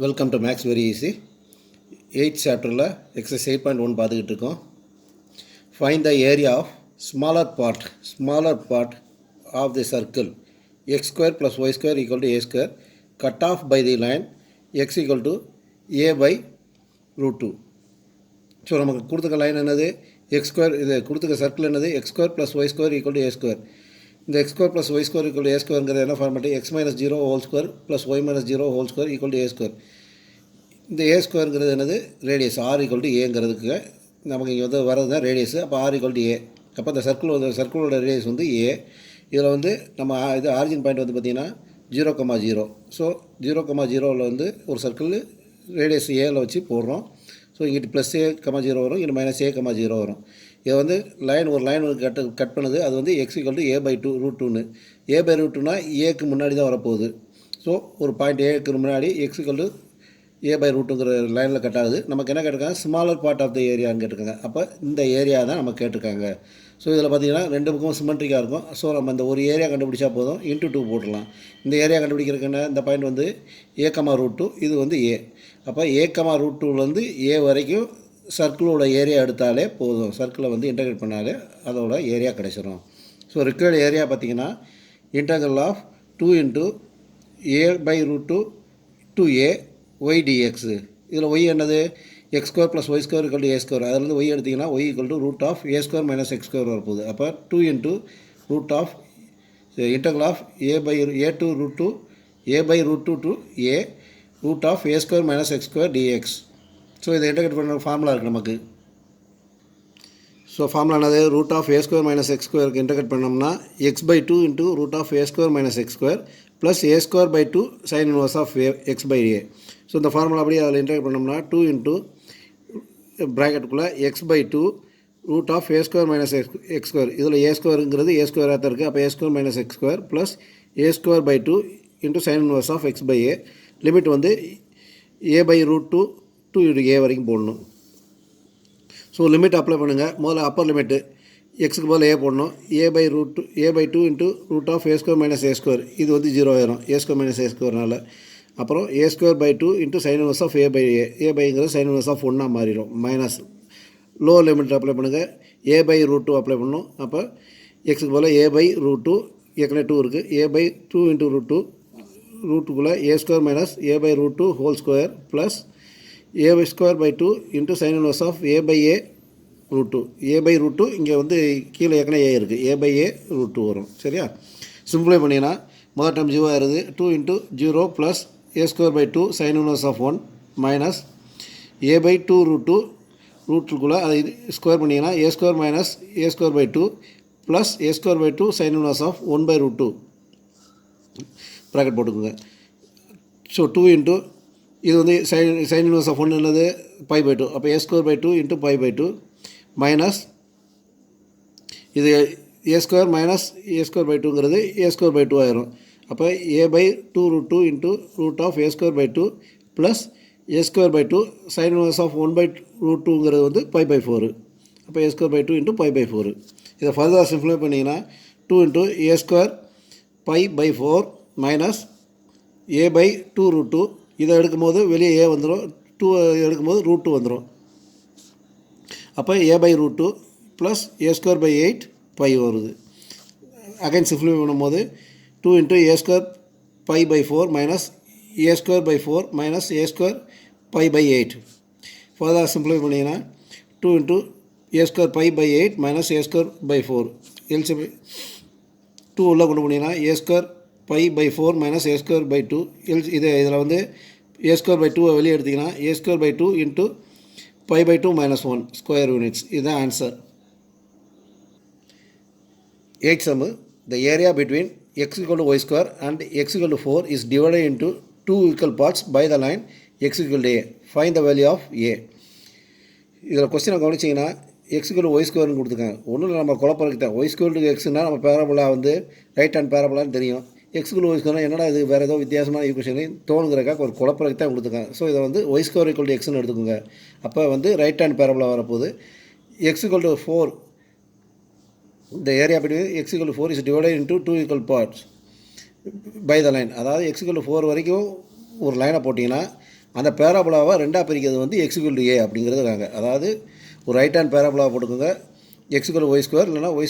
Welcome to maths very easy 8th சாப்டரில் exercise 8.1 பார்த்துக்கிட்டு இருக்கோம். Find the area of smaller part of the circle x square plus y square equal to a square cut off by the line x equal to a by √2. So நமக்கு கொடுத்துக்க line என்னது x square, இது கொடுத்துக்க circle என்னது x square plus y square equal to a square. இந்த x square plus y square equal a ஸ்கொயருங்கிறது என்ன format x minus 0 whole square plus y minus 0 whole square equal to a square. இந்த a ஸ்கொயருங்கிறது என்னது radius r equal to ஏங்கிறதுக்கு நமக்கு இங்கே வந்து வரது தான் ரேடியஸ். அப்போ ஆர் ஈக்குவல் டு ஏ. அப்போ இந்த சர்க்கிளோட ரேடியஸ் வந்து ஏ. இதில் வந்து நம்ம இது ஆரிஜின் பாயிண்ட் வந்து பார்த்திங்கன்னா 0,0. ஸோ 0,0வில் வந்து ஒரு சர்க்கிள் ரேடியஸ் ஏவில் வச்சு போடுறோம். ஸோ இங்கிட்டு ப்ளஸ் ஏ,0 வரும், இங்கே மைனஸ் ஏ,0 வரும். இதை வந்து ஒரு லைன் கட் பண்ணுது. அது வந்து x equal to a by √2ன்னு. ஏ பை √2னா ஏக்கு முன்னாடி தான் வரப்போகுது. ஸோ ஒரு பாயிண்ட் ஏக்கு முன்னாடி x equal to a by √2ங்கிற லைனில் கட் ஆகுது. நமக்கு என்ன கேட்டிருக்காங்க ஸ்மாலர் பார்ட் ஆஃப் த ஏரியான்னு கேட்டிருக்காங்க. அப்போ இந்த ஏரியா தான் நம்ம கேட்டிருக்காங்க. ஸோ இதில் பார்த்திங்கன்னா ரெண்டு பக்கமும் சிமெட்ரிக்காக இருக்கும். ஸோ நம்ம இந்த ஒரு ஏரியா கண்டுபிடிச்சா போதும், இன்ட்டு 2 போட்டுடலாம். இந்த ஏரியா கண்டுபிடிக்கிறதுக்கு இந்த பாயிண்ட் வந்து ஏ,√2, இது வந்து ஏ. அப்போ ஏ,√2லேருந்து ஏ வரைக்கும் சர்க்கிளோட ஏரியா எடுத்தாலே போதும். சர்க்கிளை வந்து இன்டகிரேட் பண்ணாலே அதோட ஏரியா கிடைச்சிடும். ஸோ ரிக்வயர்டு ஏரியா பார்த்திங்கன்னா integral of 2 into a by √2 to a y dx. இதில் ஒய் என்னது x square plus y square equal to a square. அதிலிருந்து ஒய் எடுத்திங்கன்னா y equal to root of a square minus x square வரப்போகுது. அப்போ 2 into root of integral of a to √2 a by √2 to a root of a square minus x square dx. So இதை integrate பண்ணுற formula இருக்குது நமக்கு. So formula என்னது root of a square minus x ஸ்கொயருக்கு integrate பண்ணோம்னா x by 2 into root of a square minus x square plus a square by 2 sine inverse of x by a. So இந்த formula அப்படியே அதில் integrate பண்ணோம்னா 2 into ப்ராக்கெட்டுக்குள்ளே x by 2 root of a square minus x square. இதில் a ஸ்கொயருங்கிறது a ஸ்கொயராக தான் இருக்குது. அப்போ a square minus x square plus a square by 2 into sine inverse of x by a. Limit வந்து ஏ பை √2 டு ஏ வரைக்கும் போடணும். So limit apply பண்ணுங்கள். முதல்ல அப்பர் லிமிட்டு எக்ஸுக்கு பதில் ஏ போடணும். A by 2 into root of a square minus a square. இது வந்து 0 ஆயிரும் ஏ ஸ்கொயர் மைனஸ் ஏ ஸ்கொயர்னால. அப்புறம் a square by 2 into sine inverse of a by a. A பைங்கிறது சைன் இன்வர்ஸ் ஆஃப் 1 மாறிடும். மைனஸ் லோவர் லிமிட் அப்ளை பண்ணுங்கள். ஏ by √2 apply பண்ணணும். அப்போ எக்ஸுக்கு பதில் ஏ பை √2, ஏற்கனவே 2 இருக்குது. ஏ பை 2 இன்ட்டு √2குள்ளே a square minus a by √2 whole square plus a by square by 2 into sine inverse of a by a √2. A by √2 இங்கே வந்து கீழே ஏற்கனவே ஏ இருக்குது. ஏ பை ஏ √2 வரும். சரியா? சிம்பிளை பண்ணிங்கன்னா முதல் டைம் 0 ஆயிருது. 2 into 0 plus a square by 2 sine inverse of 1 minus a by 2 √2 ரூட்டுக்குள்ளே அதை ஸ்கொயர் பண்ணிங்கன்னா a square minus a square by 2 plus a square by 2 sine inverse of 1 by √2 bracket போட்டுக்கோங்க. ஸோ 2 இன்ட்டு இது வந்து சைன் இன்வர்ஸ் ஆஃப் 1 என்னது by by 2. அப்போ a square by 2 into pi by 2 minus இது a square minus a square by 2ங்கிறது a square by 2 ஆயிரும். அப்போ a by 2 √2 into root of a square by 2 plus a square by 2 sine inverse of 1 by √2ங்கிறது வந்து pi by 4. அப்போ a square by 2 into pi by 4. இதை further simplify பண்ணிங்கன்னா 2 into a square by by 4 minus a by 2 √2. இதை எடுக்கும்போது வெளியே ஏ வந்துடும், 2 எடுக்கும்போது √2 வந்துடும். அப்போ a by √2 plus a square by 8 pi வருது. அகைன் சிம்ப்ளிஃபை பண்ணும்போது 2 into a square by by 4 minus a square by 4 minus a square by pi 8. Further simplify பண்ணிங்கன்னா 2 into a square by pi 8 minus a square by 4. LCM 2 உள்ளே கொண்டு போனீங்கன்னா a square by by 4 minus a square by 2. இதில் வந்து a square by 2 வெளியே எடுத்திங்கன்னா a square by 2 into pi by 2 minus 1 square units. இதுதான் answer. 8th sum. The area between x equal to y square and x equal to 4 is divided into 2 equal parts by the line x equal to a. Find the value of a. இதில் கொஸ்டினை கவனிச்சிங்கன்னா X equal Y ஸ்கொயர்னு கொடுத்துருக்காங்க. ஒன்றும் இல்லை, நம்ம குழப்பறதுக்கு தான். Y square to எக்ஸ்னா நம்ம பேரபோலா வந்து ரைட் ஹேண்ட் பேரபோலான்னு தெரியும். எக்ஸ் ஈக்குவல் ஒய் ஸ்கொயர்னா என்னடா இது வேறு ஏதோ வித்தியாசமான ஈக்குவேஷன் தோணுங்கிறக்காக ஒரு குழப்பறதுக்கு தான் கொடுத்துருக்காங்க. ஸோ இதை வந்து ஒய் ஸ்கொயர் ஈக்குவல் டு எக்ஸ்னு எடுத்துக்கோங்க. அப்போ வந்து ரைட் ஹேண்ட் பேரபோலா வரப்போகுது. X equal to 4, the area between x equal to 4 is divided into 2 equal parts by the line. அதாவது x equal to 4 வரைக்கும் ஒரு லைனை போட்டிங்கன்னா அந்த பேராபோலாவை ரெண்டாக பிரிக்கிறது வந்து x = a அப்படிங்கிறது இருக்காங்க. அதாவது ஒரு ரைட் ஹேண்ட் பேராபோலா போட்டுக்கோங்க, x = y² இல்லைனா y² =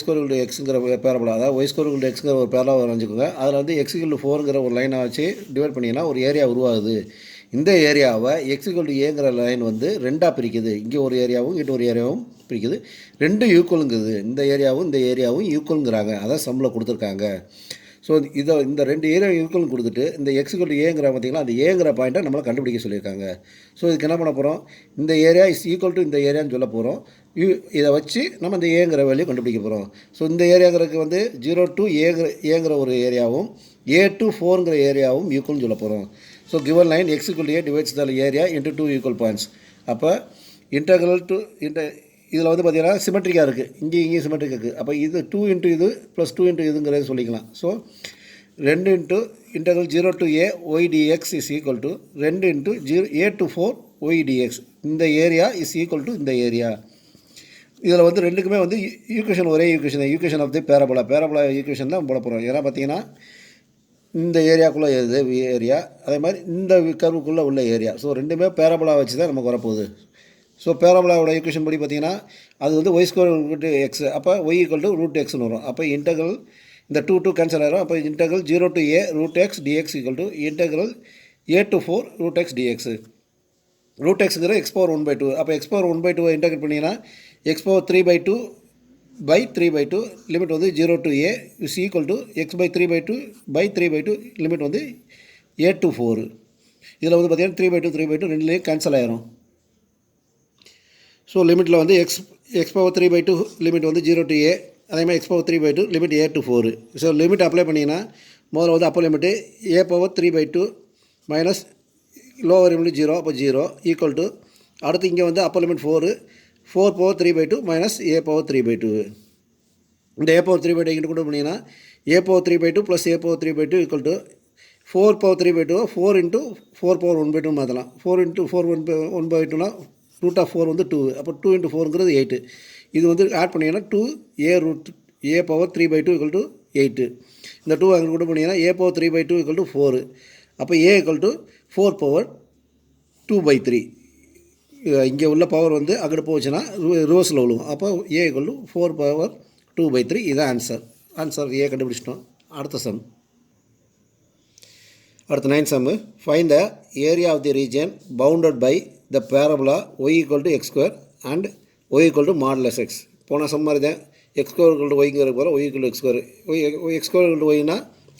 xங்கிற பேராபோலா, அதாவது y² = xங்கிற ஒரு பேராபோலா வரைஞ்சிக்கோங்க. அதில் வந்து x = 4ங்கிற ஒரு லைனை வச்சு டிவைட் பண்ணிங்கன்னா ஒரு ஏரியா உருவாகுது. இந்த ஏரியாவை x = aங்கிற லைன் வந்து ரெண்டாக பிரிக்குது. இங்கே ஒரு ஏரியாவும் இங்கிட்ட ஒரு ஏரியாவும் பிரிக்குது. ரெண்டும் ஈக்குவலுங்குது. இந்த ஏரியாவும் ஈக்குவலுங்கிறாங்க. அதான் சம்மில் கொடுத்துருக்காங்க. ஸோ இந்த ரெண்டு ஏரியா ஈக்குவல் கொடுத்துட்டு இந்த x = aங்கிற பார்த்திங்கன்னா அந்த ஏங்கிற பாயிண்ட்டை நம்மளை கண்டுபிடிக்க சொல்லியிருக்காங்க. ஸோ இதுக்கு என்ன பண்ண போகிறோம், இந்த ஏரியா இஸ் ஈக்குவல் டு இந்த ஏரியான்னு சொல்ல போகிறோம். இதை வச்சு நம்ம இந்த ஏங்கிற வேல்யூ கண்டுபிடிக்க போகிறோம். ஸோ இந்த ஏரியாங்கிறதுக்கு வந்து 0 to ஏங்கிற ஒரு ஏரியாவும் a to 4ங்கிற ஏரியாவும் ஈக்குவல்னு சொல்ல போகிறோம். So given line x = a divides the area into 2 equal points. அப்போ இன்டெக்ரல் டு இதில் வந்து பார்த்திங்கன்னா சிமெட்ரிக்காக இருக்குது, இங்கேயும் சிமெட்ரிக் இருக்குது. அப்போ இது 2 into இது ப்ளஸ் 2 into இதுங்கிறது சொல்லிக்கலாம். So 2 into integral 0 to a y dx is equal to 2 into a to 4 y dx. இந்த ஏரியா இஸ் ஈக்குவல் டு இந்த ஏரியா. இதில் வந்து ரெண்டுக்குமே வந்து ஈக்குவேஷன் ஒரே equation of the parabola equation தான் போட போகிறோம். ஏன்னா பார்த்தீங்கன்னா இந்த ஏரியாக்குள்ளே ஏரியா, அதே மாதிரி இந்த கர்வுக்குள்ளே உள்ள ஏரியா. ஸோ ரெண்டுமே பேராபோலா வச்சு தான் நமக்கு வரப்போகுது. ஸோ பேராபோலாவோட ஈக்குவேஷன் படி பார்த்தீங்கன்னா அது வந்து y² = x, அப்போ y = √xன்னு வரும். அப்போ இன்டெக்ரல் இந்த 2 கேன்சல் ஆகிடும். அப்போ integral 0 to a √x dx = integral a to 4 √x dx. √xங்கிற x⁴1/2. அப்போ x⁴1/2 இன்டெக்ரேட் பண்ணிங்கன்னா x⁴3/2/3/2 லிமிட் வந்து 0 to a is equal to x/3/2/3/2 limit வந்து a to 4. இதில் வந்து பார்த்தீங்கன்னா 3/2 ரெண்டுலேயும் கேன்சல் ஆகிரும். ஸோ லிமிட்டில் வந்து x⁴3/2 லிமிட் வந்து 0 to a, அதேமாதிரி x⁴3/2 limit a to 4. So limit apply பண்ணிங்கன்னா முதல்ல வந்து அப்போ limit a⁴3/2 minus lower limit 0, அப்போ 0 ஈக்குவல் டு அடுத்து இங்கே வந்து அப்போ லிமிட் 4/3/2 மைனஸ் a⁴3/2. இந்த a⁴3/2 இங்கிட்ட கொண்டு பண்ணிங்கன்னா a⁴3/2 plus a⁴3/2 equal to 4/3/2 4 into 4/1/2 மாற்றலாம். 4 into 4/1/2னா √4 வந்து 2, அப்போ 2 into 4ங்கிறது 8. இது வந்து ஆட் பண்ணிங்கன்னா 2a⁴3/2 ஈக்குவல் டு 8. இந்த 2 அங்கே கொண்டு பண்ணிங்கன்னா a⁴3/2 ஈக்குவல் டு 4. அப்போ a ஈக்குவல் டு 4/2/3. இங்கே உள்ள பவர் வந்து அங்கிட்டு போச்சுன்னா ரிவர்ஸில் விழுவும். அப்போ a ஈக்குவல் டு 4/2/3. இதுதான் ஆன்சர் a கண்டுபிடிச்சிட்டோம். அடுத்த சம், அடுத்த 9th sum. Find the area of the region bounded by the parabola y = x² and y = modulus x. போன சம் மாதிரி தான் x² = yங்கிற போகிற y = x². x² = yனா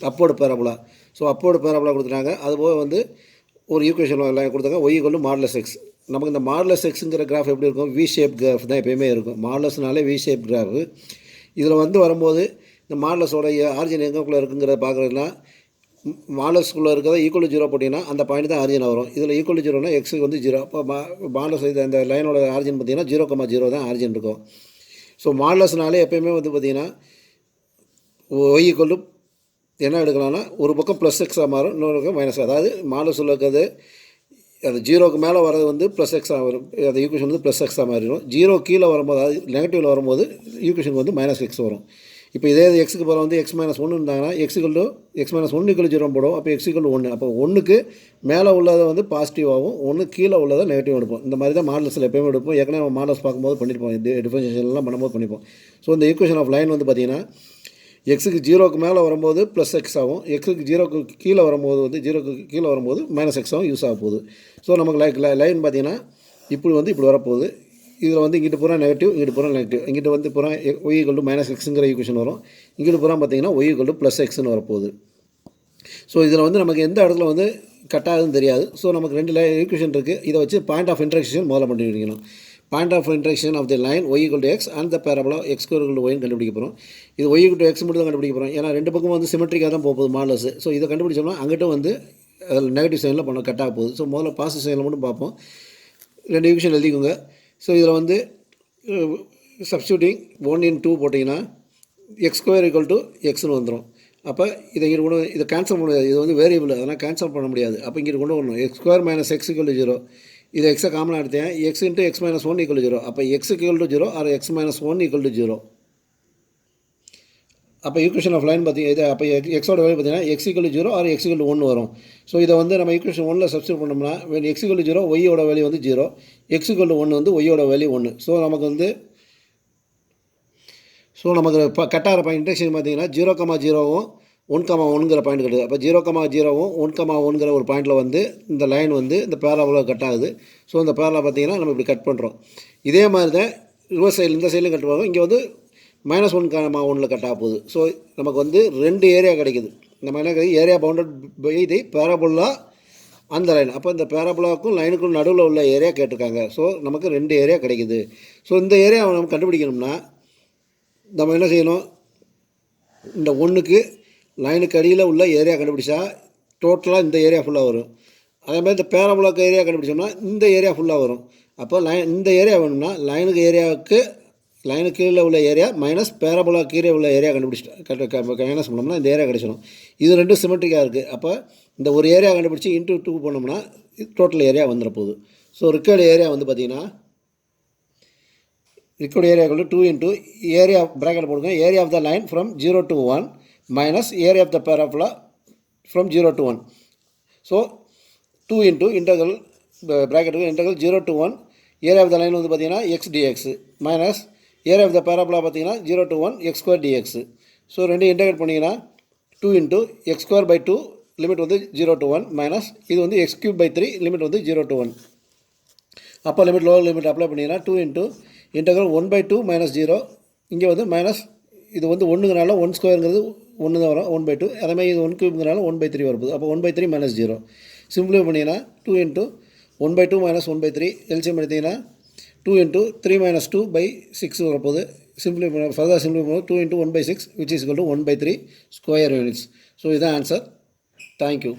upward parabola. So upward parabola கொடுத்துட்டாங்க. அதுபோக வந்து ஒரு ஈக்குவேஷன் கொடுத்தாங்க y = மாடுலஸ் x. நமக்கு இந்த மாடுலஸ் எக்ஸுங்கிற கிராஃப் எப்படி இருக்கும், வி ஷேப் கிராஃப் தான் எப்போயுமே இருக்கும். மாடுலஸ்னாலே வி ஷேப் கிராஃபு. இதில் வந்து வரும்போது இந்த மாடுலஸோட ஆரிஜின் எங்கேக்குள்ளே இருக்குங்கிறத பார்க்குறதுனா மாடுலஸ்குள்ளே இருக்கிறத ஈக்குவல் டு 0 போட்டிங்கன்னா அந்த பாயிண்ட் தான் ஆரிஜின் வரும். இதில் ஈக்குவல் டு 0னா எக்ஸுக்கு வந்து 0. அப்போ மாடுலஸ் இந்த லைனோட ஆரிஜின் பார்த்திங்கன்னா 0,0 தான் ஆரிஜின் இருக்கும். ஸோ மாடுலஸ்னாலே எப்போயுமே வந்து பார்த்திங்கன்னா y = என்ன எடுக்கலாம்னா ஒரு பக்கம் ப்ளஸ் எக்ஸாக மாறும், இன்னொரு பக்கம் மைனஸ். அதாவது மாடுலஸில் இருக்கிறது அது 0க்கு மேலே வர்றது வந்து ப்ளஸ் எக்ஸாக வரும். அந்த ஈக்குவேஷன் வந்து ப்ளஸ் எக்ஸாக மாறிடும். 0 கீழே வரும்போது, அதாவது நெகட்டிவில் வரும்போது ஈக்குவேஷன் வந்து மைனஸ் எக்ஸ் வரும். இப்போ இதே எக்ஸுக்கு போகிற வந்து x-1 இருந்தாங்கன்னா x = x-1 = 0 போடும். அப்போ x = 1. அப்போ 1க்கு மேலே உள்ளதை வந்து பாசிட்டிவாகவும் 1 கீழே உள்ளதை நெகட்டிவ் எடுப்போம். இந்த மாதிரி தான் மாடல்ஸில் எப்போயுமே எடுப்போம். ஏற்கனவே நம்ம மாடல்ஸ் பார்க்கும்போது பண்ணியிருப்போம், டிஃபரன்ஷியேஷன்லாம் பண்ணும்போது பண்ணிப்போம். ஸோ இந்த ஈக்குவேஷன் ஆஃப் லைன் வந்து பார்த்திங்கன்னா எக்ஸுக்கு 0க்கு மேலே வரும்போது ப்ளஸ் எக்ஸ் ஆகும், எக்ஸுக்கு 0க்கு கீழே வரும்போது வந்து 0க்கு கீழே வரும்போது மைனஸ் எக்ஸாகவும் யூஸ் ஆக போகுது. ஸோ நமக்கு லைன் பார்த்திங்கன்னா இப்படி வரப்போகுது. இதில் வந்து இங்கிட்டு பூரா நெகட்டிவ், இங்கிட்டு பூரா நெகட்டிவ், இங்கிட்டு வந்து பூரா y = -xங்கிற ஈக்குவேஷன் வரும். இங்கிட்டு பூரா பார்த்திங்கன்னா y = +xன்னு வரப்போகுது. ஸோ இதில் வந்து நமக்கு எந்த இடத்துல வந்து கட் ஆகுதுன்னு தெரியாது. ஸோ நமக்கு 2 ஈக்குவேஷன் இருக்குது. இதை வச்சு பாயிண்ட் ஆஃப் இன்டர்செக்ஷன் முதல்ல பண்ணிக்கணும். Point of intersection of the line y = x and the parabola x² = y கண்டுபிடிக்க போகிறோம். இது y = x மட்டும் தான் கண்டுபிடிக்க போகிறோம். ஏன்னா ரெண்டு பக்கம் வந்து சிமெட்ரிக்காக தான் போகுது மாடலஸ். ஸோ இதை கண்டுபிடிச்சோம்னா அங்கிட்ட வந்து அதில் நெகட்டிவ் சைனில் கட் ஆக போகுது. ஸோ முதல்ல பாசிட்டிவ் சைனில் மட்டும் பார்ப்போம். 2 ஈக்குவேஷன் எழுதிக்கோங்க. ஸோ இதில் வந்து சப்ஸ்டியூட்டிங் 1 in 2 போட்டிங்கன்னா x² = xன்னு வந்துடும். அப்போ இதை இதை கேன்சல் பண்ண முடியாது. இது வந்து வேரியபிள், அதனால் கேன்சல் பண்ண முடியாது. அப்போ இங்கே கொண்டு வரணும் x² - x = 0. இதை எக்ஸை காமனாக எடுத்தேன், x × x - 1 = 0. அப்போ x = 0 ஆர் x - 1 = 0. அப்போ ஈக்குவேஷன் ஆஃப் லைன் பார்த்தீங்க இது அப்போ எக்ஸோட வேல்யூ பார்த்தீங்கன்னா x = 0 ஆர் x = 1 வரும். ஸோ இதை வந்து நம்ம ஈக்குவேஷன் 1ல் சப்ஸ்டியூட் பண்ணோம்னா x = 0 ஒய்யோட வேல்யூ வந்து 0, x = 1 வந்து ஒய்யோட வேல்யூ 1. ஸோ நமக்கு இப்போ கட்டாகிற பாயிண்ட் இன்டெக்ஷன் பார்த்தீங்கன்னா 0,0வும் 1,1ங்கிற பாயிண்ட் கிடையாது. அப்போ 0,0வும் 1,1ங்கிற ஒரு பாயிண்டில் வந்து இந்த லைன் வந்து இந்த பேராபோலா கட் ஆகுது. ஸோ இந்த பேரா பார்த்தீங்கன்னா நம்ம இப்படி கட் பண்ணுறோம். இதே மாதிரி தான் ரிவர்ஸ் சைடில் இந்த சைட்லையும் கட் பண்ணுவோம். இங்கே வந்து -1,1ல் கட் ஆக போகுது. ஸோ நமக்கு வந்து 2 ஏரியா கிடைக்குது. நம்ம என்ன கிடைக்குது, area bounded by the parabola அந்த லைன். அப்போ இந்த பேராபோலாவுக்கும் லைனுக்கும் நடுவில் உள்ள ஏரியா கேட்டிருக்காங்க. ஸோ நமக்கு 2 ஏரியா கிடைக்குது. ஸோ இந்த ஏரியாவை நம்ம கண்டுபிடிக்கணும்னா நம்ம என்ன செய்யணும், இந்த 1க்கு லைனுக்கு அடியில் உள்ள ஏரியா கண்டுபிடிச்சா டோட்டலாக இந்த ஏரியா ஃபுல்லாக வரும். அதே மாதிரி இந்த பேராபோலாக்கு ஏரியா கண்டுபிடிச்சோம்னா இந்த ஏரியா ஃபுல்லாக வரும். அப்போ இந்த ஏரியா வேணும்னா லைனுக்கு கீழே உள்ள ஏரியா மைனஸ் பேராபோலா கீழே உள்ள ஏரியா கண்டுபிடிச்சிட்டு மைனஸ் பண்ணோம்னா இந்த ஏரியா கிடைச்சிடும். இது ரெண்டும் சிமெட்ரிக்காக இருக்குது. அப்போ இந்த ஒரு ஏரியா கண்டுபிடிச்சி இன்ட்டு 2 போனோம்னா டோட்டல் ஏரியா வந்துட போகுது. ஸோ ரிக்கவர்டு ஏரியா வந்து பார்த்திங்கன்னா required area 2 into area bracket போடுங்க, area of the line from 0 to 1 minus area of the parabola from 0 to 1. So 2 into integral ப்ராக்கெட்டுக்கு integral 0 to 1 area of the line வந்து பார்த்திங்கன்னா x dx minus area of the parabola பார்த்திங்கன்னா 0 to 1 x² dx. So ரெண்டு integrate பண்ணிங்கன்னா 2 into x²/2 limit வந்து 0 to 1 minus இது வந்து x³/3 limit வந்து 0 to 1. அப்போ லிமிட் லோவர் லிமிட் அப்ளை பண்ணிங்கன்னா 2 இன்ட்டு இன்டகல் 1/2 மைனஸ் 0 இங்கே வந்து மைனஸ் இது வந்து 1ங்கிறனால 1² 1 தான் வரும் 1/2. அதேமாதிரி இது 1³ 1/3 வரப்போகுது. அப்போ 1/3 மைனஸ் 0 சிம்பிளிஃபை பண்ணிங்கன்னா 2 இன்ட்டு 1/2 மைனஸ் 1/3 எல்சிஎம் எடுத்திங்கன்னா 2 இன்ட்டு 3 மைனஸ் 2/6 வரப்போகுது. Simplify further simplify 2 into 1/6 which is equal to 1/3 square units. So இதுதான் ஆன்சர். தேங்க்யூ.